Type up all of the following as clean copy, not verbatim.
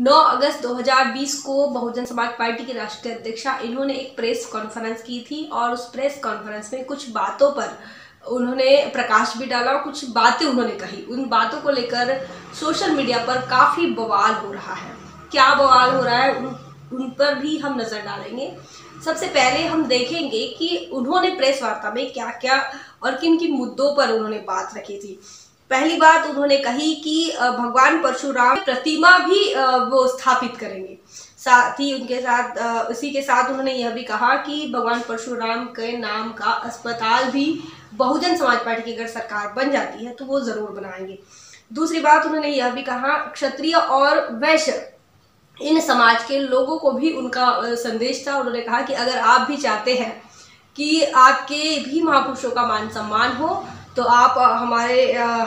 9 अगस्त 2020 को बहुजन समाज पार्टी की राष्ट्रीय अध्यक्षा इन्होंने एक प्रेस कॉन्फ्रेंस की थी और उस प्रेस कॉन्फ्रेंस में कुछ बातों पर उन्होंने प्रकाश भी डाला और कुछ बातें उन्होंने कही। उन बातों को लेकर सोशल मीडिया पर काफी बवाल हो रहा है। क्या बवाल हो रहा है उन पर भी हम नजर डालेंगे। सबसे पहले हम देखेंगे कि उन्होंने प्रेस वार्ता में क्या क्या और किन किन मुद्दों पर उन्होंने बात रखी थी। पहली बात उन्होंने कही कि भगवान परशुराम प्रतिमा भी वो स्थापित करेंगे। साथ ही उनके साथ इसी के साथ उन्होंने यह भी कहा कि भगवान परशुराम के नाम का अस्पताल भी बहुजन समाज पार्टी की अगर सरकार बन जाती है तो वो जरूर बनाएंगे। दूसरी बात उन्होंने यह भी कहा क्षत्रिय और वैश्य इन समाज के लोगों को भी उनका संदेश था। उन्होंने कहा कि अगर आप भी चाहते हैं कि आपके भी महापुरुषों का मान सम्मान हो तो आप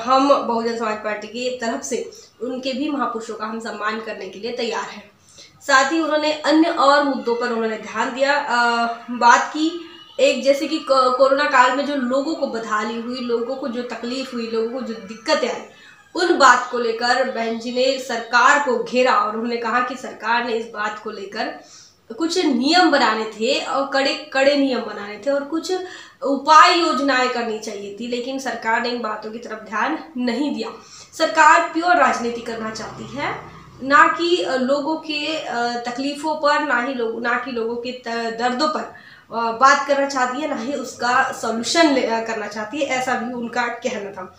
हम बहुजन समाज पार्टी की तरफ से उनके भी महापुरुषों का हम सम्मान करने के लिए तैयार हैं। साथ ही उन्होंने अन्य और मुद्दों पर उन्होंने ध्यान दिया, बात की। एक जैसे कि कोरोना काल में जो लोगों को बदहाली हुई, लोगों को जो तकलीफ हुई, लोगों को जो दिक्कतें आई, उन बात को लेकर बहन जी ने सरकार को घेरा और उन्होंने कहा कि सरकार ने इस बात को लेकर कुछ नियम बनाने थे और कड़े कड़े नियम बनाने थे और कुछ उपाय योजनाएं करनी चाहिए थी, लेकिन सरकार ने इन बातों की तरफ ध्यान नहीं दिया। सरकार प्योर राजनीति करना चाहती है, ना कि लोगों के तकलीफों पर, ना कि लोगों के दर्दों पर बात करना चाहती है, ना ही उसका सॉल्यूशन करना चाहती है, ऐसा भी उनका कहना था।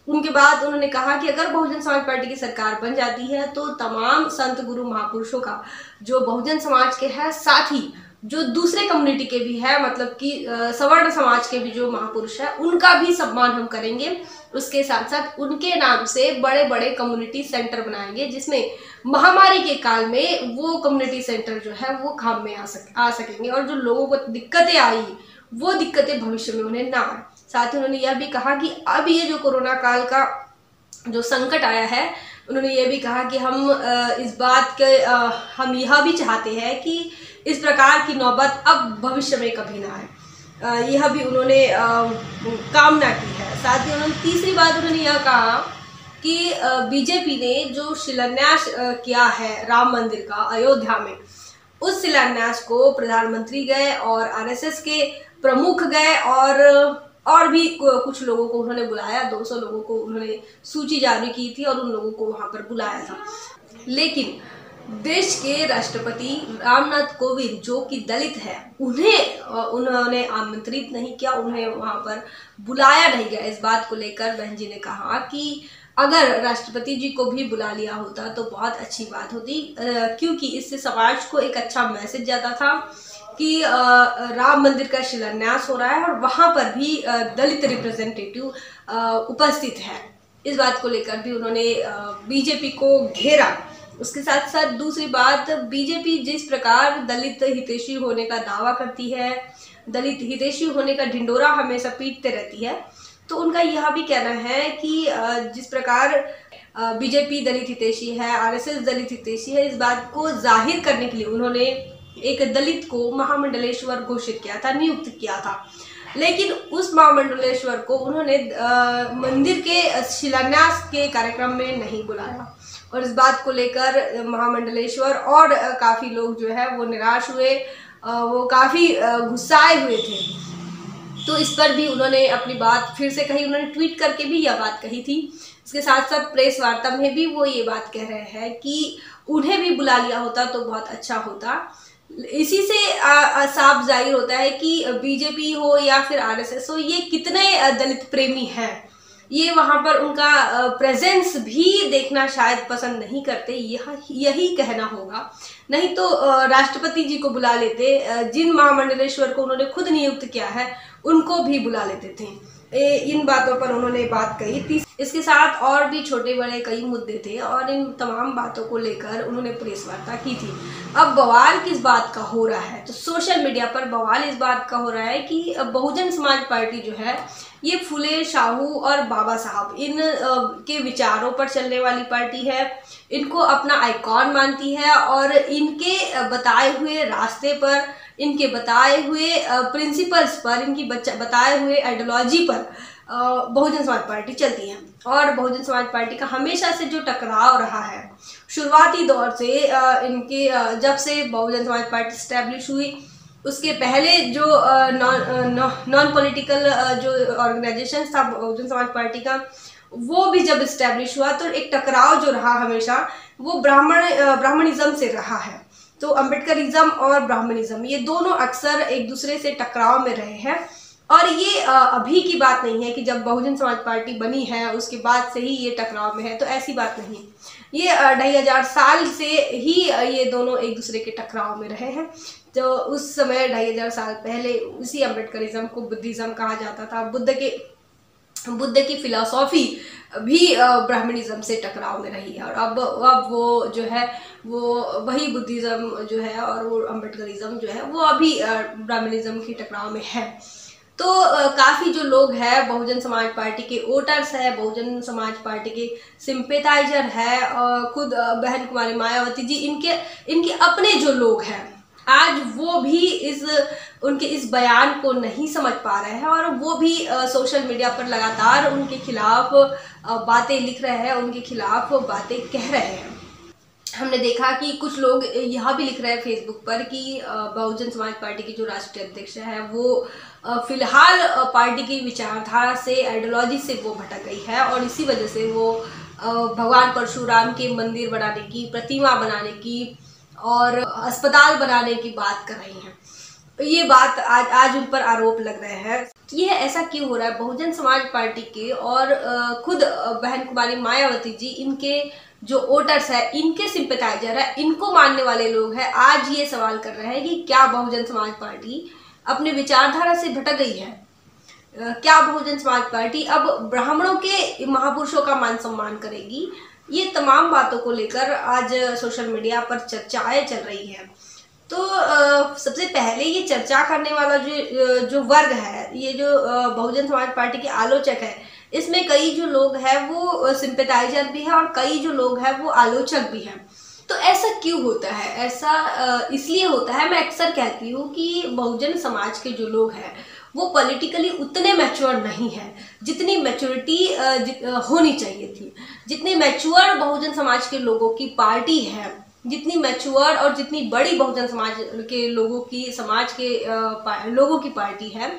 उनके बाद उन्होंने कहा कि अगर बहुजन समाज पार्टी की सरकार बन जाती है तो तमाम संत गुरु महापुरुषों का जो बहुजन समाज के हैं, साथ ही जो दूसरे कम्युनिटी के भी है, मतलब कि सवर्ण समाज के भी जो महापुरुष है, उनका भी सम्मान हम करेंगे। उसके साथ साथ उनके नाम से बड़े बड़े कम्युनिटी सेंटर बनाएंगे, जिसमें महामारी के काल में वो कम्युनिटी सेंटर जो है वो काम में आ सकेंगे और जो लोगों को दिक्कतें आई वो दिक्कतें भविष्य में उन्हें ना आए। साथ ही उन्होंने यह भी कहा कि अब ये जो कोरोना काल का जो संकट आया है, उन्होंने ये भी कहा कि हम इस बात के हम यह भी चाहते हैं कि इस प्रकार की नौबत अब भविष्य में कभी ना आए। यह भी उन्होंने कामना की है। साथ ही उन्होंने तीसरी बात उन्होंने यह कहा कि बीजेपी ने जो शिलान्यास किया है राम मंदिर का अयोध्या में, उस शिलान्यास को प्रधानमंत्री गए और आरएसएस के प्रमुख गए और भी कुछ लोगों को उन्होंने बुलाया। 200 लोगों को उन्होंने सूची जारी की थी और उन लोगों को वहां पर बुलाया था। लेकिन देश के राष्ट्रपति रामनाथ कोविंद जो कि दलित है, उन्होंने आमंत्रित नहीं किया, उन्हें वहां पर बुलाया नहीं गया। इस बात को लेकर बहन जी ने कहा कि अगर राष्ट्रपति जी को भी बुला लिया होता तो बहुत अच्छी बात होती, क्योंकि इससे समाज को एक अच्छा मैसेज जाता था कि राम मंदिर का शिलान्यास हो रहा है और वहां पर भी दलित रिप्रेजेंटेटिव उपस्थित है। इस बात को लेकर भी उन्होंने बीजेपी को घेरा। उसके साथ साथ दूसरी बात, बीजेपी जिस प्रकार दलित हितैषी होने का दावा करती है, दलित हितैषी होने का ढिंडोरा हमेशा पीटते रहती है, तो उनका यह भी कहना है कि जिस प्रकार बीजेपी दलित हितैषी है, आरएसएस दलित हितैषी है, इस बात को जाहिर करने के लिए उन्होंने एक दलित को महामंडलेश्वर घोषित किया था, नियुक्त किया था। लेकिन उस महामंडलेश्वर को उन्होंने मंदिर के शिलान्यास के कार्यक्रम में नहीं बुलाया और इस बात को लेकर महामंडलेश्वर और काफी लोग जो है वो निराश हुए, वो काफी गुस्साए हुए थे। तो इस पर भी उन्होंने अपनी बात फिर से कही, उन्होंने ट्वीट करके भी यह बात कही थी। इसके साथ साथ प्रेस वार्ता में भी वो ये बात कह रहे हैं कि उन्हें भी बुला लिया होता तो बहुत अच्छा होता। इसी से साफ जाहिर होता है कि बीजेपी हो या फिर आरएसएस हो, ये कितने दलित प्रेमी हैं। ये वहां पर उनका प्रेजेंस भी देखना शायद पसंद नहीं करते, यही कहना होगा। नहीं तो राष्ट्रपति जी को बुला लेते, जिन महामंडलेश्वर को उन्होंने खुद नियुक्त किया है उनको भी बुला लेते थे। इन बातों पर उन्होंने बात कही थी। इसके साथ और भी छोटे बड़े कई मुद्दे थे और इन तमाम बातों को लेकर उन्होंने प्रेस वार्ता की थी। अब बवाल किस बात का हो रहा है, तो सोशल मीडिया पर बवाल इस बात का हो रहा है कि बहुजन समाज पार्टी जो है ये फुले शाहू और बाबा साहब इन के विचारों पर चलने वाली पार्टी है, इनको अपना आइकॉन मानती है और इनके बताए हुए रास्ते पर, इनके बताए हुए प्रिंसिपल्स पर, इनकी बताए हुए आइडियोलॉजी पर बहुजन समाज पार्टी चलती है। और बहुजन समाज पार्टी का हमेशा से जो टकराव रहा है शुरुआती दौर से, इनके जब से बहुजन समाज पार्टी स्टैब्लिश हुई उसके पहले जो नॉन पॉलिटिकल जो ऑर्गेनाइजेशन था बहुजन समाज पार्टी का, वो भी जब इस्टेब्लिश हुआ तो एक टकराव जो रहा हमेशा वो ब्राह्मणिज्म से रहा है। तो अम्बेडकरिज्म और ब्राह्मणिज्म ये दोनों अक्सर एक दूसरे से टकराव में रहे हैं। और ये अभी की बात नहीं है कि जब बहुजन समाज पार्टी बनी है उसके बाद से ही ये टकराव में है, तो ऐसी बात नहीं। ये 2500 साल से ही ये दोनों एक दूसरे के टकराव में रहे हैं। तो उस समय 2500 साल पहले उसी अम्बेडकरिज्म को बुद्धिज्म कहा जाता था। बुद्ध की फिलॉसफी भी ब्राह्मणिज्म से टकराव में रही है। और अब वो जो है वो वही बुद्धिज्म जो है और वो अम्बेडकरिज्म जो है वो अभी ब्राह्मणिज्म की टकराव में है। तो काफ़ी जो लोग हैं बहुजन समाज पार्टी के वोटर्स है, बहुजन समाज पार्टी के सिंपेथाइजर है, खुद बहन कुमारी मायावती जी, इनके अपने जो लोग हैं आज वो भी उनके इस बयान को नहीं समझ पा रहे हैं और वो भी सोशल मीडिया पर लगातार उनके खिलाफ बातें लिख रहे हैं, उनके खिलाफ बातें कह रहे हैं। हमने देखा कि कुछ लोग यह भी लिख रहे हैं फेसबुक पर कि बहुजन समाज पार्टी की जो राष्ट्रीय अध्यक्ष है वो फिलहाल पार्टी की विचारधारा से, आइडियोलॉजी से वो भटक गई है और इसी वजह से वो भगवान परशुराम के मंदिर बनाने की, प्रतिमा बनाने की और अस्पताल बनाने की बात कर रही हैं। ये बात आज उन पर आरोप लग रहे हैं। यह ऐसा क्यों हो रहा है? बहुजन समाज पार्टी के और खुद बहन कुमारी मायावती जी, इनके जो वोटर्स है, इनके सिंपैथाइजर है, इनको मानने वाले लोग हैं, आज ये सवाल कर रहे हैं कि क्या बहुजन समाज पार्टी अपने विचारधारा से भटक गई है? क्या बहुजन समाज पार्टी अब ब्राह्मणों के महापुरुषों का मान सम्मान करेगी? ये तमाम बातों को लेकर आज सोशल मीडिया पर चर्चाएं चल रही है। तो सबसे पहले ये चर्चा करने वाला जो वर्ग है, ये जो बहुजन समाज पार्टी के आलोचक है, इसमें कई जो लोग हैं वो सिंपैथाइजर भी है और कई जो लोग हैं वो आलोचक भी हैं। तो ऐसा क्यों होता है? ऐसा इसलिए होता है, मैं अक्सर कहती हूँ कि बहुजन समाज के जो लोग हैं वो पॉलिटिकली उतने मैच्योर नहीं है जितनी मैच्योरिटी होनी चाहिए थी। जितने मैच्योर बहुजन समाज के लोगों की पार्टी है, जितनी मैच्योर और जितनी बड़ी बहुजन समाज के लोगों की लोगों की पार्टी है,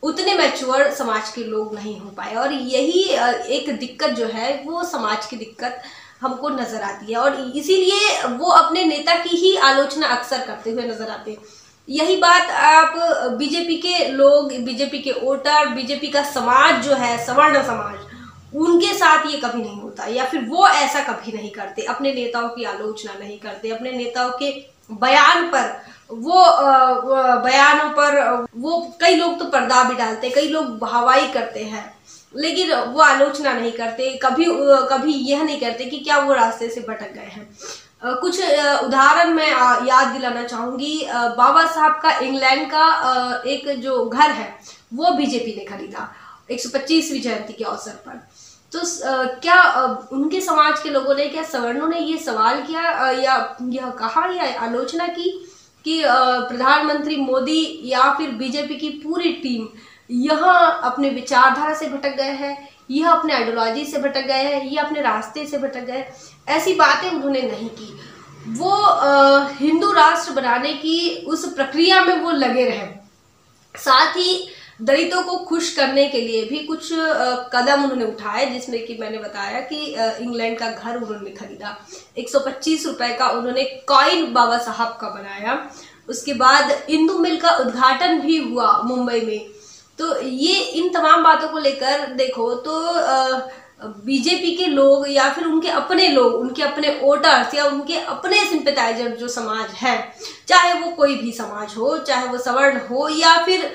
उतने मैच्योर समाज के लोग नहीं हो पाए। और यही एक दिक्कत जो है वो समाज की दिक्कत हमको नजर आती है और इसीलिए वो अपने नेता की ही आलोचना अक्सर करते हुए नजर आते हैं। यही बात आप बीजेपी के लोग, बीजेपी के वोटर, बीजेपी का समाज जो है, सवर्ण समाज, उनके साथ ये कभी नहीं होता, या फिर वो ऐसा कभी नहीं करते, अपने नेताओं की आलोचना नहीं करते, अपने नेताओं के बयान पर बयानों पर वो कई लोग तो पर्दा भी डालते, कई लोग वाहवाही करते हैं, लेकिन वो आलोचना नहीं करते, कभी यह नहीं करते कि क्या वो रास्ते से भटक गए हैं। कुछ उदाहरण मैं याद दिलाना चाहूंगी। बाबा साहब का इंग्लैंड का एक जो घर है वो बीजेपी ने खरीदा 125वीं जयंती के अवसर पर। तो क्या उनके समाज के लोगों ने, क्या सवर्णों ने ये सवाल किया या यह कहा या आलोचना की कि प्रधानमंत्री मोदी या फिर बीजेपी की पूरी टीम यहाँ अपने विचारधारा से भटक गए हैं, यह अपने आइडियोलॉजी से भटक गए हैं, ये अपने रास्ते से भटक गए? ऐसी बातें उन्होंने नहीं की। वो हिंदू राष्ट्र बनाने की उस प्रक्रिया में वो लगे रहे। साथ ही दलितों को खुश करने के लिए भी कुछ कदम उन्होंने उठाए, जिसमें कि मैंने बताया कि इंग्लैंड का घर उन्होंने खरीदा, 125 रुपए का उन्होंने कॉइन बाबा साहब का बनाया। उसके बाद इंदू मिल का उद्घाटन भी हुआ मुंबई में। तो ये इन तमाम बातों को लेकर देखो तो बीजेपी के लोग या फिर उनके अपने लोग, उनके अपने वोटर्स या उनके अपने सिंपैथाइजर जो समाज है, चाहे वो कोई भी समाज हो, चाहे वो सवर्ण हो या फिर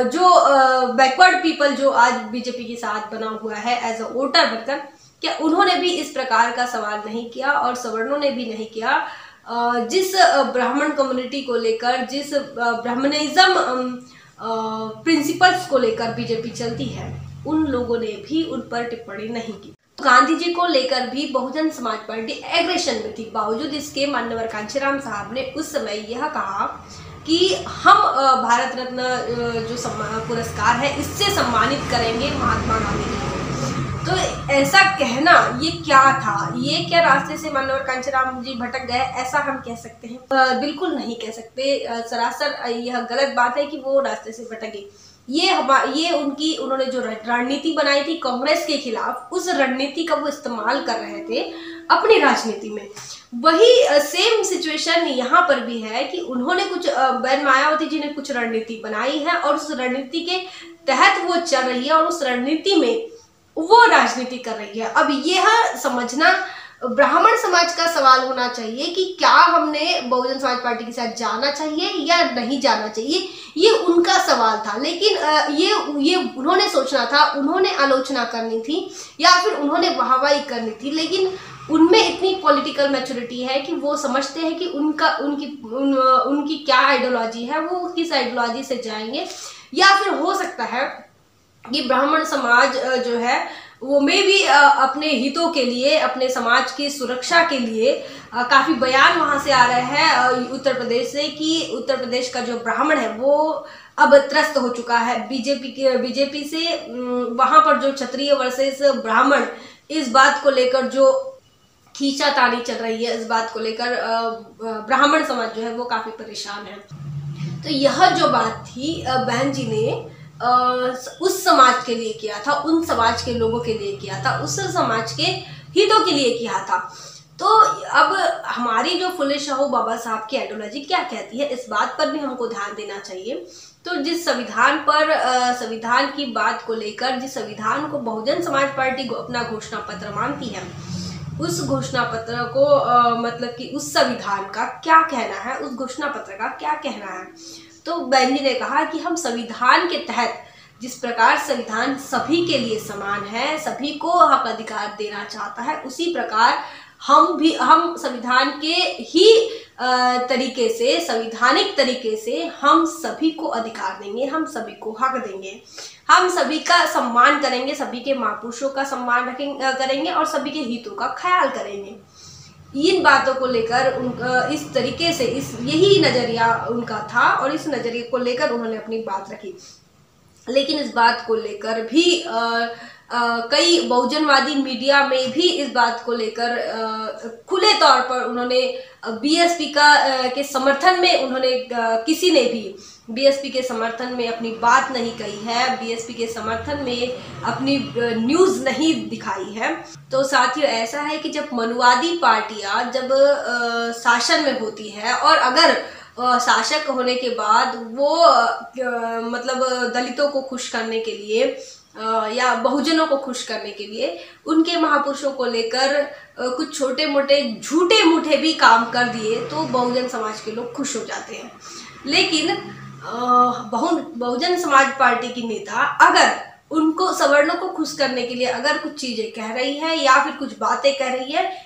जो बैकवर्ड पीपल जो आज बीजेपी के साथ बना हुआ है एज अ वोटर बनकर, क्या उन्होंने भी इस प्रकार का सवाल नहीं किया और सवर्णों ने भी नहीं किया? जिस ब्राह्मण कम्युनिटी को लेकर, जिस ब्राह्मणिज्म प्रिंसिपल्स को लेकर बीजेपी चलती है, उन लोगों ने भी उन पर टिप्पणी नहीं की। गांधी जी को लेकर भी बहुजन समाज पार्टी एग्रेशन में थी। बावजूद इसके माननीय कांशीराम साहब ने उस समय यह कहा कि हम भारत रत्न जो पुरस्कार है इससे सम्मानित करेंगे महात्मा गांधी जी को। तो ऐसा कहना ये क्या था, ये क्या रास्ते से माननीय कांचीराम जी भटक गए, ऐसा हम कह सकते हैं? बिल्कुल नहीं कह सकते। सरासर यह गलत बात है कि वो रास्ते से भटके। ये उन्होंने जो रणनीति बनाई थी कांग्रेस के खिलाफ, उस रणनीति का वो इस्तेमाल कर रहे थे अपनी राजनीति में। वही सेम सिचुएशन यहाँ पर भी है कि उन्होंने कुछ बहन मायावती जी ने कुछ रणनीति बनाई है और उस रणनीति के तहत वो चल रही है और उस रणनीति में वो राजनीति कर रही है। अब यह समझना ब्राह्मण समाज का सवाल होना चाहिए कि क्या हमने बहुजन समाज पार्टी के साथ जाना चाहिए या नहीं जाना चाहिए, ये उनका सवाल था। लेकिन ये उन्होंने सोचना था, उन्होंने आलोचना करनी थी या फिर उन्होंने वाहवाही करनी थी। लेकिन उनमें इतनी पॉलिटिकल मैच्योरिटी है कि वो समझते हैं कि उनकी क्या आइडियोलॉजी है, वो किस आइडियोलॉजी से जाएंगे। या फिर हो सकता है कि ब्राह्मण समाज जो है वो में भी अपने हितों के लिए, अपने समाज की सुरक्षा के लिए काफ़ी बयान वहाँ से आ रहे हैं उत्तर प्रदेश से कि उत्तर प्रदेश का जो ब्राह्मण है वो अब त्रस्त हो चुका है बीजेपी से। वहाँ पर जो क्षत्रिय वर्सेस ब्राह्मण, इस बात को लेकर जो खींचातानी चल रही है, इस बात को लेकर ब्राह्मण समाज जो है वो काफ़ी परेशान है। तो यह जो बात थी बहन जी ने उस समाज के लिए किया था, उन समाज के लोगों के लिए किया था, उस समाज के हितों के लिए किया था। तो अब हमारी जो फुले शाहू बाबा साहब की आइडियोलॉजी क्या कहती है, इस बात पर भी हमको ध्यान देना चाहिए। तो जिस संविधान पर संविधान की बात को लेकर, जिस संविधान को बहुजन समाज पार्टी अपना घोषणा पत्र मानती है, उस घोषणा पत्र को मतलब कि उस संविधान का क्या कहना है, उस घोषणा पत्र का क्या कहना है। तो बहन जी ने कहा कि हम संविधान के तहत, जिस प्रकार संविधान सभी के लिए समान है, सभी को हक अधिकार देना चाहता है, उसी प्रकार हम संविधान के ही तरीके से, संवैधानिक तरीके से हम सभी को अधिकार देंगे, हम सभी को हक देंगे, हम सभी का सम्मान करेंगे, सभी के महापुरुषों का सम्मान करेंगे और सभी के हितों का ख्याल करेंगे। इन बातों को लेकर इस तरीके से यही नजरिया उनका था और इस नजरिए को लेकर उन्होंने अपनी बात रखी। लेकिन इस बात को लेकर भी कई बहुजनवादी मीडिया में भी इस बात को लेकर खुले तौर पर उन्होंने बीएसपी के समर्थन में, उन्होंने किसी ने भी बीएसपी के समर्थन में अपनी बात नहीं कही है, बीएसपी के समर्थन में अपनी न्यूज़ नहीं दिखाई है। तो साथियों, ऐसा है कि जब मनुवादी पार्टियां जब शासन में होती है और अगर शासक होने के बाद वो मतलब दलितों को खुश करने के लिए या बहुजनों को खुश करने के लिए उनके महापुरुषों को लेकर कुछ छोटे मोटे झूठे मूठे भी काम कर दिए तो बहुजन समाज के लोग खुश हो जाते हैं। लेकिन बहुजन समाज पार्टी की नेता अगर उनको सवर्णों को खुश करने के लिए अगर कुछ चीजें कह रही है या फिर कुछ बातें कह रही है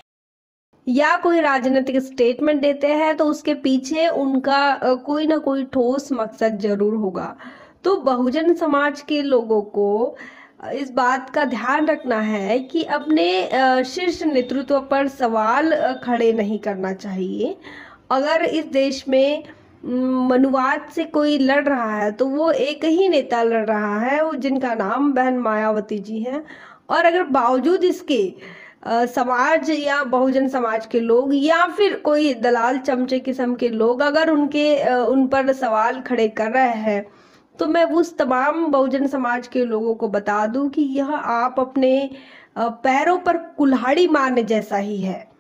या कोई राजनीतिक स्टेटमेंट देते हैं तो उसके पीछे उनका कोई ना कोई ठोस मकसद जरूर होगा। तो बहुजन समाज के लोगों को इस बात का ध्यान रखना है कि अपने शीर्ष नेतृत्व पर सवाल खड़े नहीं करना चाहिए। अगर इस देश में मनुवाद से कोई लड़ रहा है तो वो एक ही नेता लड़ रहा है, वो जिनका नाम बहन मायावती जी हैं। और अगर बावजूद इसके समाज या बहुजन समाज के लोग या फिर कोई दलाल चमचे किस्म के लोग अगर उन पर सवाल खड़े कर रहे हैं तो मैं उस तमाम बहुजन समाज के लोगों को बता दूं कि यह आप अपने पैरों पर कुल्हाड़ी मारने जैसा ही है।